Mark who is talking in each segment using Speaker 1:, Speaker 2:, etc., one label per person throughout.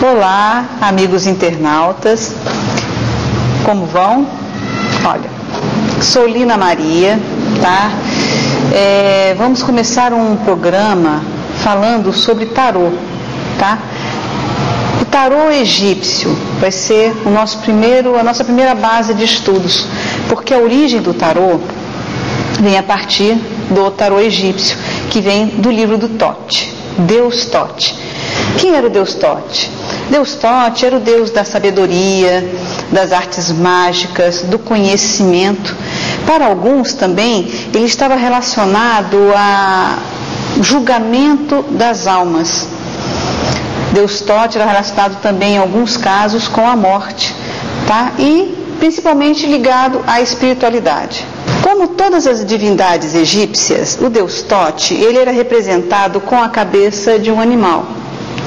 Speaker 1: Olá, amigos internautas, como vão? Olha, sou Lina Maria, tá? Vamos começar um programa falando sobre tarô, tá? O tarô egípcio vai ser a nossa primeira base de estudos, porque a origem do tarô vem a partir do tarô egípcio, que vem do livro do Tote, Deus Tote. Quem era o Deus Tote? Deus Tote era o Deus da sabedoria, das artes mágicas, do conhecimento. Para alguns também, ele estava relacionado ao julgamento das almas. Deus Tote era relacionado também, em alguns casos, com a morte, tá? E principalmente ligado à espiritualidade. Como todas as divindades egípcias, o Deus Tote, ele era representado com a cabeça de um animal.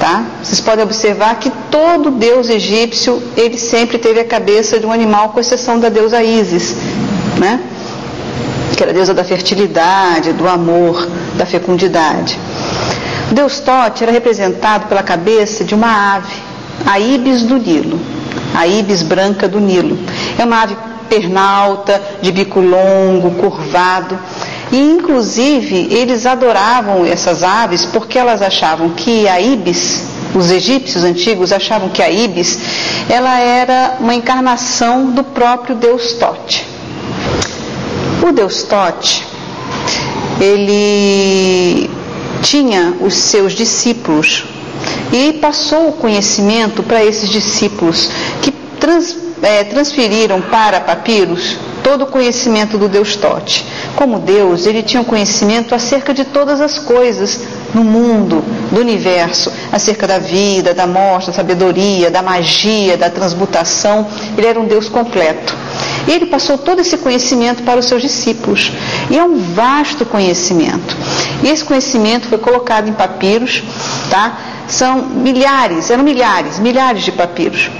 Speaker 1: Tá? Vocês podem observar que todo deus egípcio, ele sempre teve a cabeça de um animal, com exceção da deusa Ísis, né? Que era a deusa da fertilidade, do amor, da fecundidade. O Deus Tote era representado pela cabeça de uma ave, a Ibis do Nilo, a Ibis branca do Nilo. É uma ave pernalta, de bico longo, curvado. E, inclusive, eles adoravam essas aves porque elas achavam que a Ibis, os egípcios antigos achavam que a Ibis, ela era uma encarnação do próprio Deus Tote. O Deus Tote, ele tinha os seus discípulos e passou o conhecimento para esses discípulos, que transferiram para papiros todo o conhecimento do Deus Tote. Como Deus, ele tinha um conhecimento acerca de todas as coisas no mundo, do universo, acerca da vida, da morte, da sabedoria, da magia, da transmutação. Ele era um Deus completo. E ele passou todo esse conhecimento para os seus discípulos. E é um vasto conhecimento. E esse conhecimento foi colocado em papiros, tá? Eram milhares de papiros.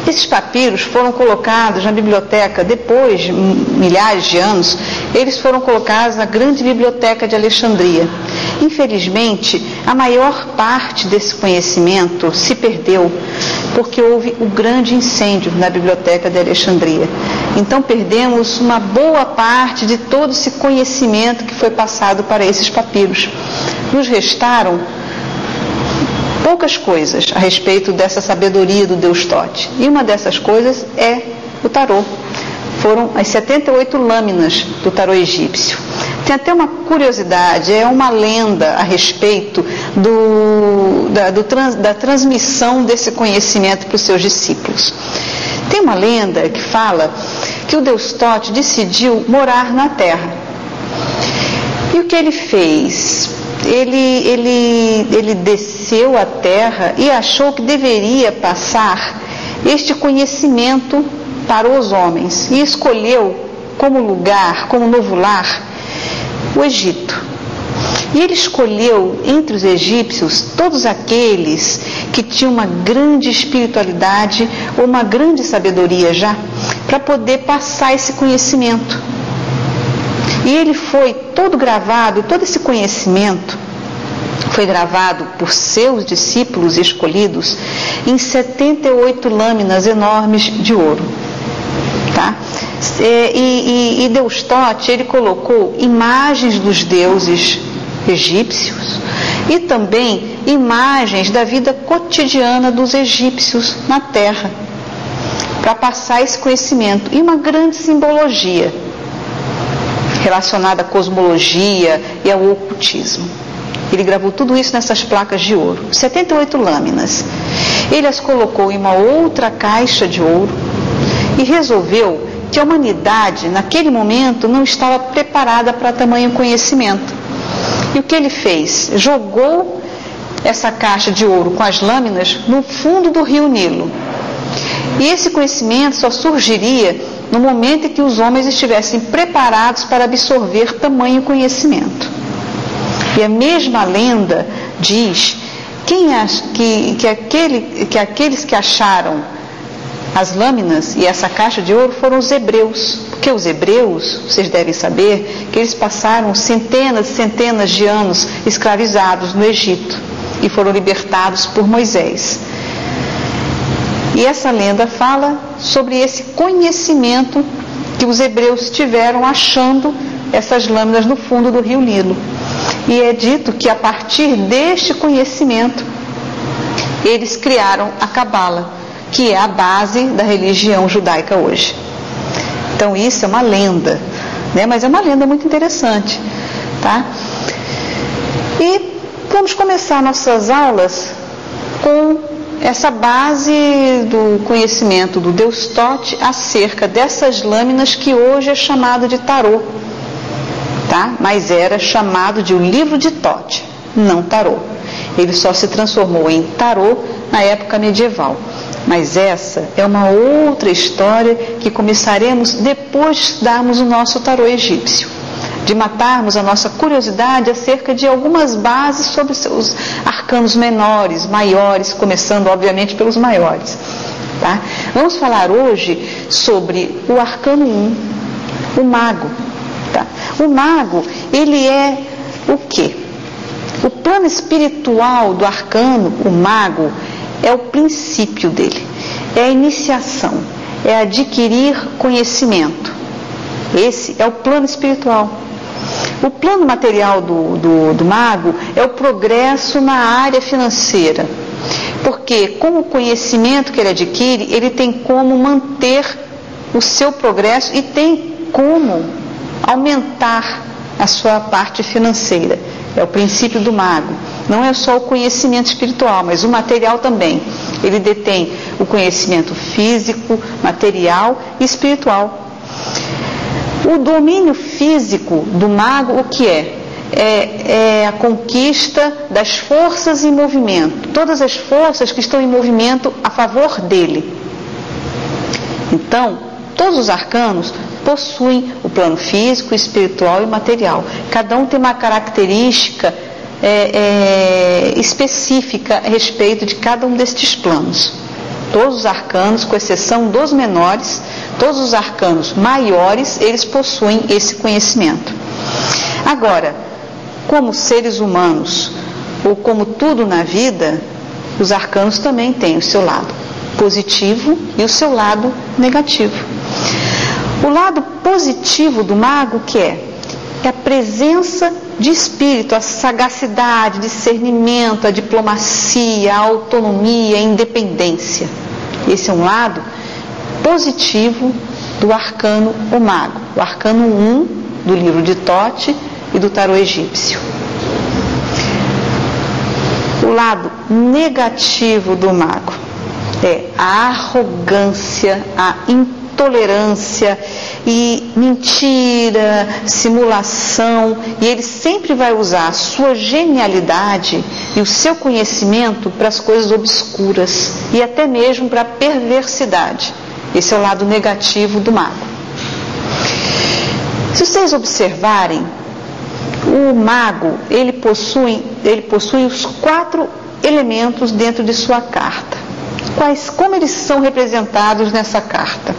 Speaker 1: Esses papiros foram colocados na biblioteca, depois de milhares de anos, eles foram colocados na grande biblioteca de Alexandria. Infelizmente, a maior parte desse conhecimento se perdeu, porque houve um grande incêndio na biblioteca de Alexandria. Então perdemos uma boa parte de todo esse conhecimento que foi passado para esses papiros. Nos restaram poucas coisas a respeito dessa sabedoria do Deus Tote. E uma dessas coisas é o tarô. Foram as 78 lâminas do tarô egípcio. Tem até uma curiosidade, é uma lenda a respeito da transmissão desse conhecimento para os seus discípulos. Tem uma lenda que fala que o Deus Tote decidiu morar na Terra. E o que ele fez? Ele desceu à terra e achou que deveria passar este conhecimento para os homens. E escolheu como lugar, como novo lar, o Egito. E ele escolheu entre os egípcios todos aqueles que tinham uma grande espiritualidade ou uma grande sabedoria já, para poder passar esse conhecimento. E ele foi todo gravado, todo esse conhecimento foi gravado por seus discípulos escolhidos em 78 lâminas enormes de ouro. Tá? E Deus Tote, ele colocou imagens dos deuses egípcios e também imagens da vida cotidiana dos egípcios na terra, para passar esse conhecimento. E uma grande simbologia relacionada à cosmologia e ao ocultismo. Ele gravou tudo isso nessas placas de ouro, 78 lâminas. Ele as colocou em uma outra caixa de ouro e resolveu que a humanidade, naquele momento, não estava preparada para tamanho conhecimento. E o que ele fez? Jogou essa caixa de ouro com as lâminas no fundo do rio Nilo. E esse conhecimento só surgiria no momento em que os homens estivessem preparados para absorver tamanho conhecimento. E a mesma lenda diz que aqueles que acharam as lâminas e essa caixa de ouro foram os hebreus. Porque os hebreus, vocês devem saber, que eles passaram centenas e centenas de anos escravizados no Egito. e foram libertados por Moisés. E essa lenda fala sobre esse conhecimento que os hebreus tiveram achando essas lâminas no fundo do rio Nilo. E é dito que a partir deste conhecimento eles criaram a Cabala, que é a base da religião judaica hoje. Então isso é uma lenda, né? Mas é uma lenda muito interessante, tá? E vamos começar nossas aulas com essa base do conhecimento do Deus Tote acerca dessas lâminas que hoje é chamado de tarô, tá? Mas era chamado de o livro de Tote, não tarô. Ele só se transformou em tarô na época medieval. Mas essa é uma outra história que começaremos depois de estudarmos o nosso tarô egípcio, de matarmos a nossa curiosidade acerca de algumas bases sobre os arcanos menores, maiores, começando obviamente pelos maiores, tá? Vamos falar hoje sobre o arcano 1, o mago, tá? O mago, ele é o quê? O plano espiritual do arcano, o mago, é o princípio dele, é a iniciação, é adquirir conhecimento. Esse é o plano espiritual. O plano material do mago é o progresso na área financeira, porque com o conhecimento que ele adquire, ele tem como manter o seu progresso e tem como aumentar a sua parte financeira. É o princípio do mago. Não é só o conhecimento espiritual, mas o material também. Ele detém o conhecimento físico, material e espiritual. O domínio físico do mago, o que é? É a conquista das forças em movimento. Todas as forças que estão em movimento a favor dele. Então, todos os arcanos possuem o plano físico, espiritual e material. Cada um tem uma característica específica a respeito de cada um destes planos. Todos os arcanos, com exceção dos menores, todos os arcanos maiores, eles possuem esse conhecimento. Agora, como seres humanos, ou como tudo na vida, os arcanos também têm o seu lado positivo e o seu lado negativo. O lado positivo do mago, que é a presença de espírito, a sagacidade, discernimento, a diplomacia, a autonomia, a independência. Esse é um lado positivo do arcano o mago, o arcano 1 do livro de Tote e do tarô egípcio. O lado negativo do mago é a arrogância, a intolerância e mentira, simulação, e ele sempre vai usar a sua genialidade e o seu conhecimento para as coisas obscuras e até mesmo para a perversidade. Esse é o lado negativo do mago. Se vocês observarem, o mago, ele possui os 4 elementos dentro de sua carta. Como eles são representados nessa carta?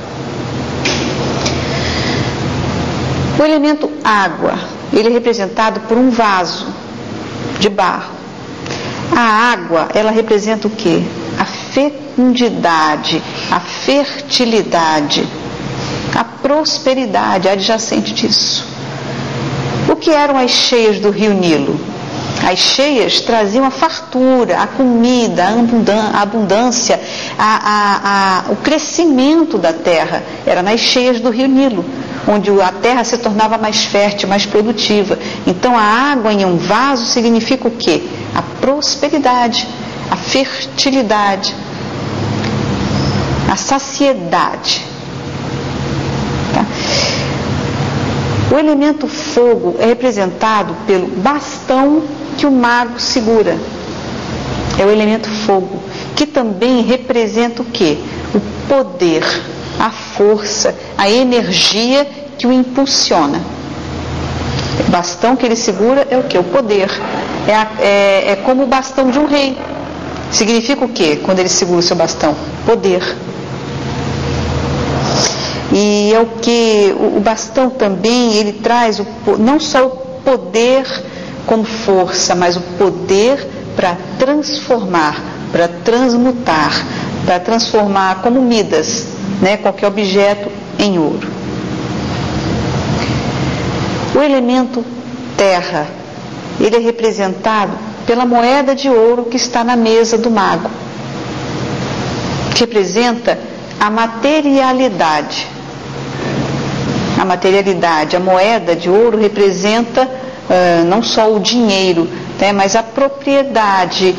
Speaker 1: O elemento água, ele é representado por um vaso de barro. A água, ela representa o quê? A fecundidade, a fertilidade, a prosperidade adjacente disso. O que eram as cheias do rio Nilo? As cheias traziam a fartura, a comida, a abundância, o crescimento da terra. Era nas cheias do rio Nilo, onde a terra se tornava mais fértil, mais produtiva. Então a água em um vaso significa o quê? A prosperidade, a fertilidade, a saciedade. Tá? O elemento fogo é representado pelo bastão que o mago segura. É o elemento fogo, que também representa o quê? O poder, a força, a energia que o impulsiona. O bastão que ele segura é o quê? O poder. É como o bastão de um rei. Significa o quê quando ele segura o seu bastão? Poder. E é o que o bastão também, ele traz não só o poder como força, mas o poder para transformar, para transmutar, para transformar como Midas, né, qualquer objeto em ouro. O elemento terra, ele é representado pela moeda de ouro que está na mesa do mago, que representa a materialidade. A materialidade, a moeda de ouro representa não só o dinheiro, né, mas a propriedade,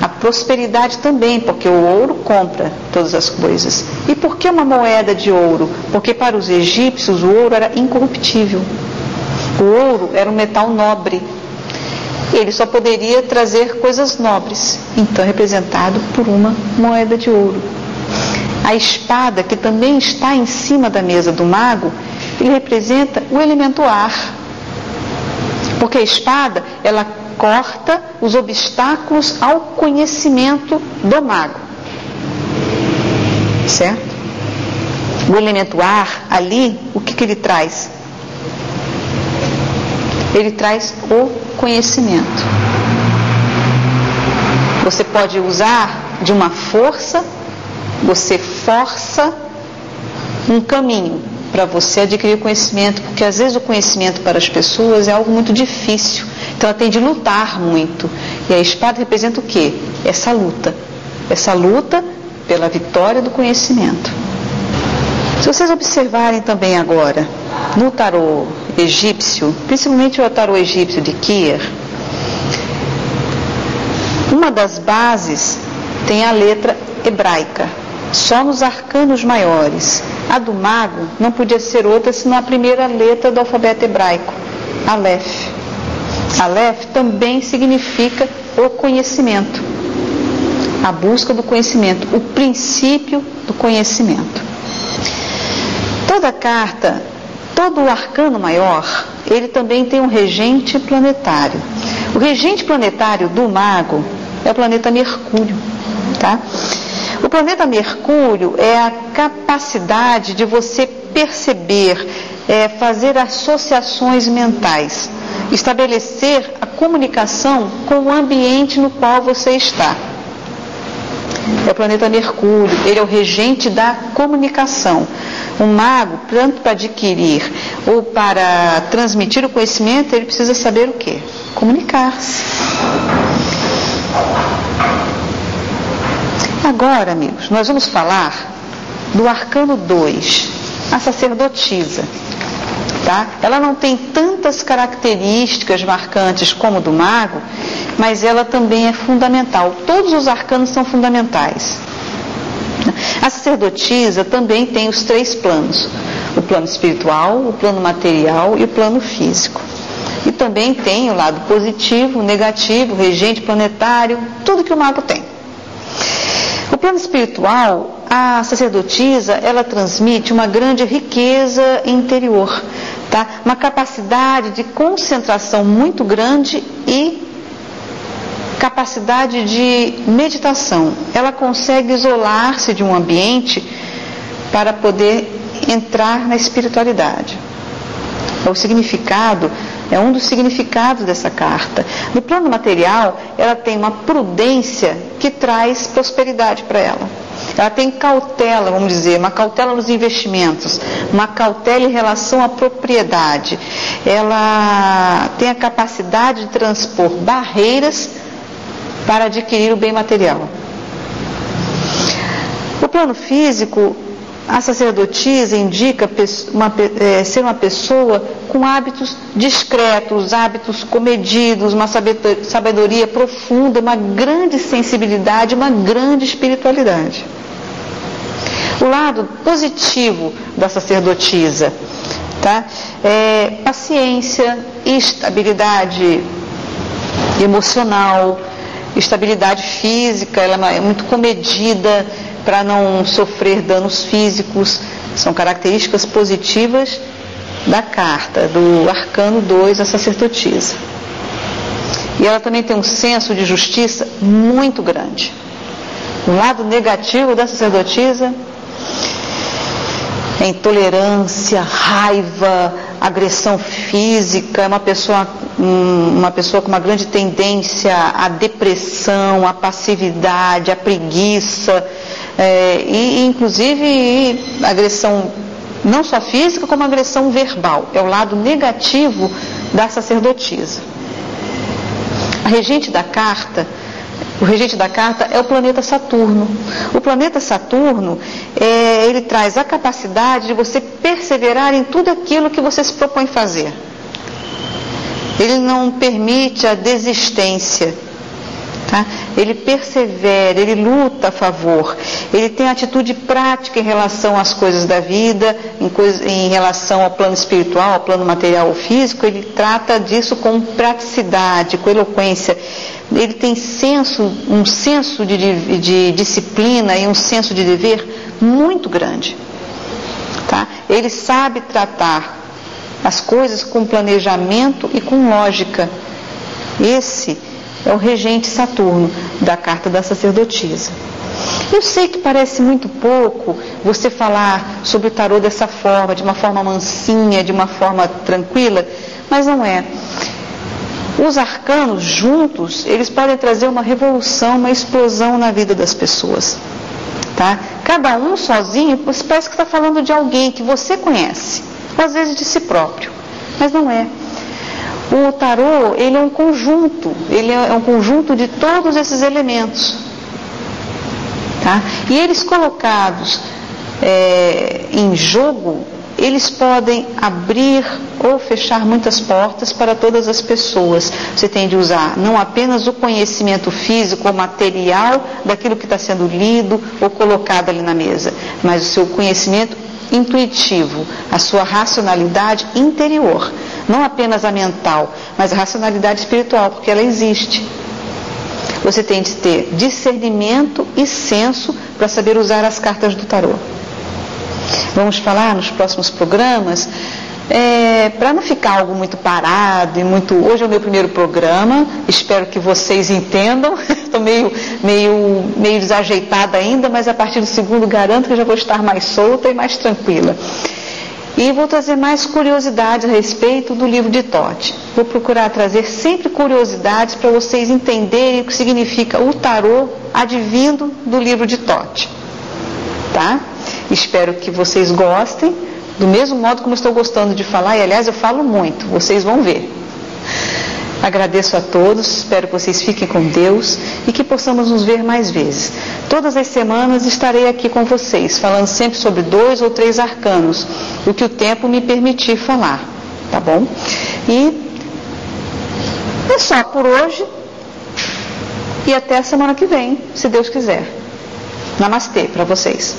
Speaker 1: a prosperidade também, porque o ouro compra todas as coisas. E por que uma moeda de ouro? Porque para os egípcios o ouro era incorruptível. O ouro era um metal nobre. Ele só poderia trazer coisas nobres. Então é representado por uma moeda de ouro. A espada, que também está em cima da mesa do mago, ele representa o elemento ar. Porque a espada, ela corta os obstáculos ao conhecimento do mago. Certo? O elemento ar, ali, o que ele traz? Ele traz o conhecimento. Você pode usar de uma força, você força um caminho para você adquirir conhecimento, porque às vezes o conhecimento para as pessoas é algo muito difícil, então ela tem de lutar muito, e a espada representa o quê? Essa luta pela vitória do conhecimento. Se vocês observarem também agora no tarô egípcio, principalmente o tarô egípcio de Kier, uma das bases tem a letra hebraica, só nos arcanos maiores. A do mago não podia ser outra senão a primeira letra do alfabeto hebraico, Aleph. Aleph também significa o conhecimento, a busca do conhecimento, o princípio do conhecimento. Toda carta, todo o arcano maior, ele também tem um regente planetário. O regente planetário do mago é o planeta Mercúrio, tá? O planeta Mercúrio é a capacidade de você perceber, fazer associações mentais, estabelecer a comunicação com o ambiente no qual você está. É o planeta Mercúrio, ele é o regente da comunicação. O mago, tanto para adquirir ou para transmitir o conhecimento, ele precisa saber o quê? Comunicar-se. Agora, amigos, nós vamos falar do arcano 2, a sacerdotisa. Tá? Ela não tem tantas características marcantes como o do mago, mas ela também é fundamental. Todos os arcanos são fundamentais. A sacerdotisa também tem os 3 planos: o plano espiritual, o plano material e o plano físico. E também tem o lado positivo, negativo, regente planetário, tudo que o mago tem. O plano espiritual, a sacerdotisa, ela transmite uma grande riqueza interior, tá? Uma capacidade de concentração muito grande e capacidade de meditação. Ela consegue isolar-se de um ambiente para poder entrar na espiritualidade. O significado é um dos significados dessa carta. No plano material, ela tem uma prudência que traz prosperidade para ela. Ela tem cautela, vamos dizer, uma cautela nos investimentos, uma cautela em relação à propriedade. Ela tem a capacidade de transpor barreiras para adquirir o bem material. O plano físico, a sacerdotisa indica ser uma pessoa com hábitos discretos, hábitos comedidos, uma sabedoria profunda, uma grande sensibilidade, uma grande espiritualidade. O lado positivo da sacerdotisa, tá? É paciência, estabilidade emocional, estabilidade física, ela é muito comedida para não sofrer danos físicos. São características positivas da carta, do arcano 2, a sacerdotisa. E ela também tem um senso de justiça muito grande. O lado negativo da sacerdotisa é intolerância, raiva, agressão física, é uma pessoa com uma grande tendência à depressão, à passividade, à preguiça, e inclusive agressão não só física, como agressão verbal. É o lado negativo da sacerdotisa. O regente da carta é o planeta Saturno. O planeta Saturno, ele traz a capacidade de você perseverar em tudo aquilo que você se propõe fazer. Ele não permite a desistência. Tá? Ele persevera, ele luta a favor, ele tem atitude prática em relação às coisas da vida, em relação ao plano espiritual, ao plano material ou físico. Ele trata disso com praticidade, com eloquência. Ele tem um senso de disciplina e um senso de dever muito grande. Tá? Ele sabe tratar as coisas com planejamento e com lógica. Esse é o regente Saturno da carta da sacerdotisa. Eu sei que parece muito pouco você falar sobre o tarô dessa forma, de uma forma mansinha, de uma forma tranquila, mas não é. Os arcanos juntos, eles podem trazer uma revolução, uma explosão na vida das pessoas. Tá? Cada um sozinho, você parece que está falando de alguém que você conhece, ou às vezes de si próprio, mas não é. O tarô, ele é um conjunto de todos esses elementos. Tá? E eles colocados em jogo, eles podem abrir ou fechar muitas portas para todas as pessoas. Você tem de usar não apenas o conhecimento físico ou material daquilo que está sendo lido ou colocado ali na mesa, mas o seu conhecimento intuitivo, a sua racionalidade interior. Não apenas a mental, mas a racionalidade espiritual, porque ela existe. Você tem de ter discernimento e senso para saber usar as cartas do tarô. Vamos falar nos próximos programas, para não ficar algo muito parado e muito... Hoje é o meu primeiro programa, espero que vocês entendam. Estou meio desajeitada ainda, mas a partir do segundo garanto que já vou estar mais solta e mais tranquila. E vou trazer mais curiosidades a respeito do livro de Thoth. Vou procurar trazer sempre curiosidades para vocês entenderem o que significa o tarô advindo do livro de Thoth. Tá? Espero que vocês gostem, do mesmo modo como estou gostando de falar, e aliás eu falo muito, vocês vão ver. Agradeço a todos, espero que vocês fiquem com Deus e que possamos nos ver mais vezes. Todas as semanas estarei aqui com vocês, falando sempre sobre 2 ou 3 arcanos, o que o tempo me permitir falar, tá bom? E é só por hoje e até a semana que vem, se Deus quiser. Namastê para vocês.